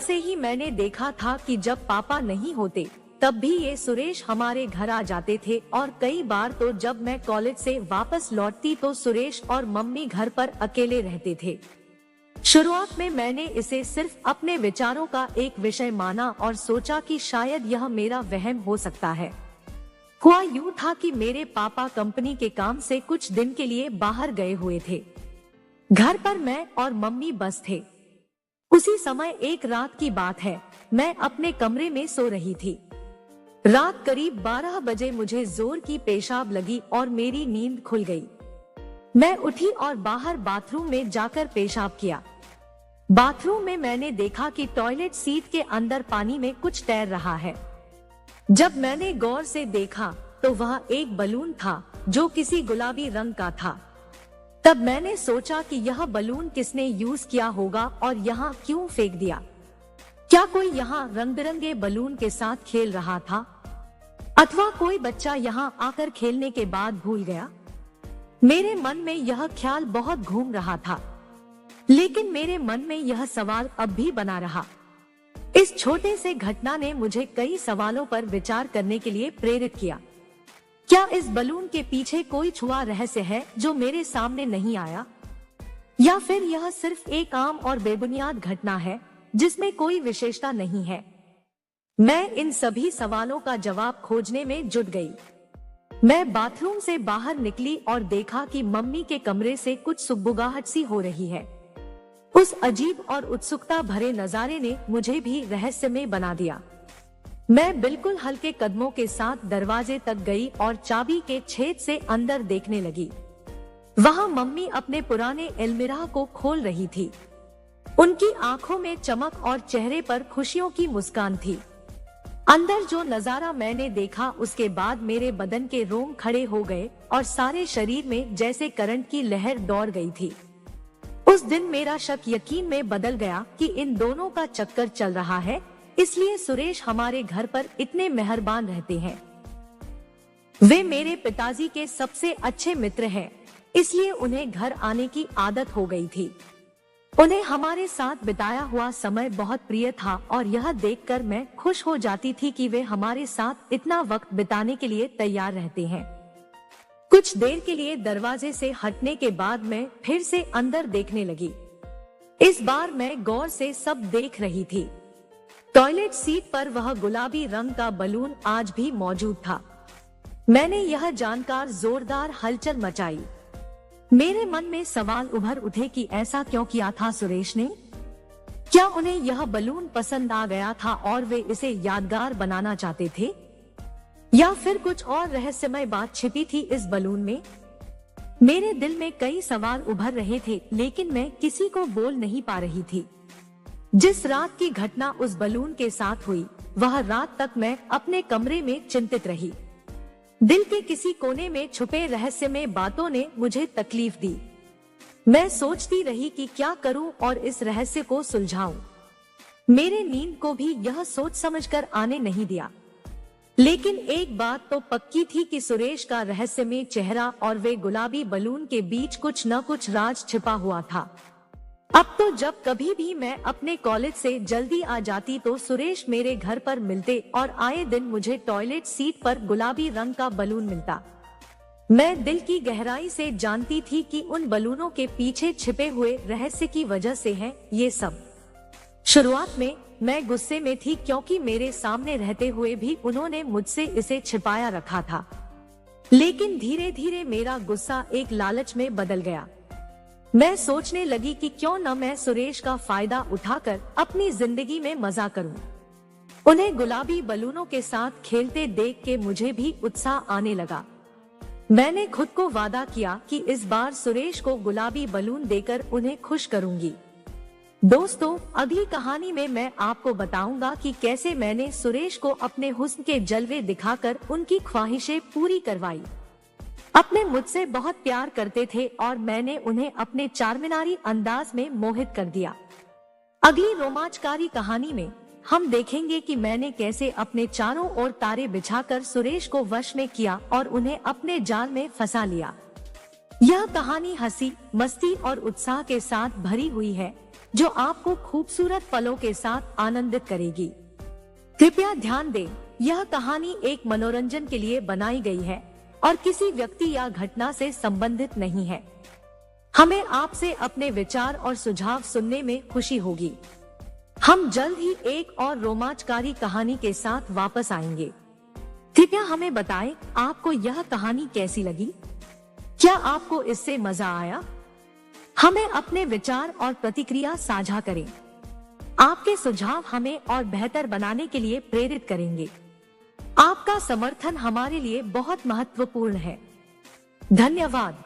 से ही मैंने देखा था कि जब पापा नहीं होते तब भी ये सुरेश हमारे घर आ जाते थे, और कई बार तो जब मैं कॉलेज से वापस लौटती तो सुरेश और मम्मी घर पर अकेले रहते थे। शुरुआत में मैंने इसे सिर्फ अपने विचारों का एक विषय माना और सोचा कि शायद यह मेरा वहम हो सकता है। हुआ यूं था कि मेरे पापा कंपनी के काम से कुछ दिन के लिए बाहर गए हुए थे। घर पर मैं और मम्मी बस थे। उसी समय एक रात की बात है, मैं अपने कमरे में सो रही थी। रात करीब 12 बजे मुझे जोर की पेशाब लगी और मेरी नींद खुल गई। मैं उठी और बाहर बाथरूम में जाकर पेशाब किया। बाथरूम में मैंने देखा कि टॉयलेट सीट के अंदर पानी में कुछ तैर रहा है। जब मैंने गौर से देखा तो वह एक बलून था जो किसी गुलाबी रंग का था। तब मैंने सोचा कि यह बलून किसने यूज किया होगा और यहाँ क्यों फेंक दिया। क्या कोई यहाँ रंग बिरंगे बलून के साथ खेल रहा था, अथवा कोई बच्चा यहाँ आकर खेलने के बाद भूल गया। मेरे मन में यह ख्याल बहुत घूम रहा था, लेकिन मेरे मन में यह सवाल अब भी बना रहा। इस छोटे से घटना ने मुझे कई सवालों पर विचार करने के लिए प्रेरित किया। क्या इस बलून के पीछे कोई छुपा रहस्य है जो मेरे सामने नहीं आया, या फिर यह सिर्फ एक आम और बेबुनियाद घटना है जिसमें कोई विशेषता नहीं है। मैं इन सभी सवालों का जवाब खोजने में जुट गई। मैं बाथरूम से बाहर निकली और देखा कि मम्मी के कमरे से कुछ सुगबुगाहट सी हो रही है। उस अजीब और उत्सुकता भरे नजारे ने मुझे भी रहस्यमय बना दिया। मैं बिल्कुल हल्के कदमों के साथ दरवाजे तक गई और चाबी के छेद से अंदर देखने लगी। वहाँ मम्मी अपने पुराने अलमीरा को खोल रही थी। उनकी आंखों में चमक और चेहरे पर खुशियों की मुस्कान थी। अंदर जो नजारा मैंने देखा, उसके बाद मेरे बदन के रोम खड़े हो गए और सारे शरीर में जैसे करंट की लहर दौड़ गई थी। उस दिन मेरा शक यकीन में बदल गया कि इन दोनों का चक्कर चल रहा है, इसलिए सुरेश हमारे घर पर इतने मेहरबान रहते हैं। वे मेरे पिताजी के सबसे अच्छे मित्र हैं, इसलिए उन्हें घर आने की आदत हो गई थी। उन्हें हमारे साथ बिताया हुआ समय बहुत प्रिय था और यह देखकर मैं खुश हो जाती थी कि वे हमारे साथ इतना वक्त बिताने के लिए तैयार रहते हैं। कुछ देर के लिए दरवाजे से हटने के बाद मैं फिर से अंदर देखने लगी। इस बार मैं गौर से सब देख रही थी। टॉयलेट सीट पर वह गुलाबी रंग का बलून आज भी मौजूद था। मैंने यह जानकर जोरदार हलचल मचाई। मेरे मन में सवाल उभर उठे कि ऐसा क्यों किया था सुरेश ने। क्या उन्हें यह बलून पसंद आ गया था और वे इसे यादगार बनाना चाहते थे, या फिर कुछ और रहस्यमय बात छिपी थी इस बलून में। मेरे दिल में कई सवाल उभर रहे थे, लेकिन मैं किसी को बोल नहीं पा रही थी। जिस रात की घटना उस बलून के साथ हुई, वह रात तक मैं अपने कमरे में चिंतित रही। दिल के किसी कोने में छुपे रहस्यमय बातों ने मुझे तकलीफ दी। मैं सोचती रही कि क्या करूं और इस रहस्य को सुलझाऊं। मेरे नींद को भी यह सोच समझकर आने नहीं दिया। लेकिन एक बात तो पक्की थी कि सुरेश का रहस्यमय चेहरा और वे गुलाबी बलून के बीच कुछ न कुछ राज छिपा हुआ था। अब तो जब कभी भी मैं अपने कॉलेज से जल्दी आ जाती तो सुरेश मेरे घर पर मिलते और आए दिन मुझे टॉयलेट सीट पर गुलाबी रंग का बलून मिलता। मैं दिल की गहराई से जानती थी कि उन बलूनों के पीछे छिपे हुए रहस्य की वजह से है ये सब। शुरुआत में मैं गुस्से में थी, क्योंकि मेरे सामने रहते हुए भी उन्होंने मुझसे इसे छिपाया रखा था। लेकिन धीरे धीरे मेरा गुस्सा एक लालच में बदल गया। मैं सोचने लगी कि क्यों न मैं सुरेश का फायदा उठाकर अपनी जिंदगी में मजा करूं। उन्हें गुलाबी बलूनों के साथ खेलते देख के मुझे भी उत्साह आने लगा। मैंने खुद को वादा किया कि इस बार सुरेश को गुलाबी बलून देकर उन्हें खुश करूंगी। दोस्तों, अगली कहानी में मैं आपको बताऊंगा कि कैसे मैंने सुरेश को अपने हुस्न के जलवे दिखाकर उनकी ख्वाहिशें पूरी करवाई। अपने मुझसे बहुत प्यार करते थे और मैंने उन्हें अपने चारमीनारी अंदाज में मोहित कर दिया। अगली रोमांचकारी कहानी में हम देखेंगे कि मैंने कैसे अपने चारों ओर तारे बिछाकर सुरेश को वश में किया और उन्हें अपने जाल में फंसा लिया। यह कहानी हंसी, मस्ती और उत्साह के साथ भरी हुई है, जो आपको खूबसूरत पलों के साथ आनंदित करेगी। कृपया ध्यान दें, यह कहानी एक मनोरंजन के लिए बनाई गई है और किसी व्यक्ति या घटना से संबंधित नहीं है। हमें आपसे अपने विचार और सुझाव सुनने में खुशी होगी। हम जल्द ही एक और रोमांचकारी कहानी के साथ वापस आएंगे। कृपया हमें बताएं, आपको यह कहानी कैसी लगी? क्या आपको इससे मजा आया? हमें अपने विचार और प्रतिक्रिया साझा करें। आपके सुझाव हमें और बेहतर बनाने के लिए प्रेरित करेंगे। आपका समर्थन हमारे लिए बहुत महत्वपूर्ण है। धन्यवाद।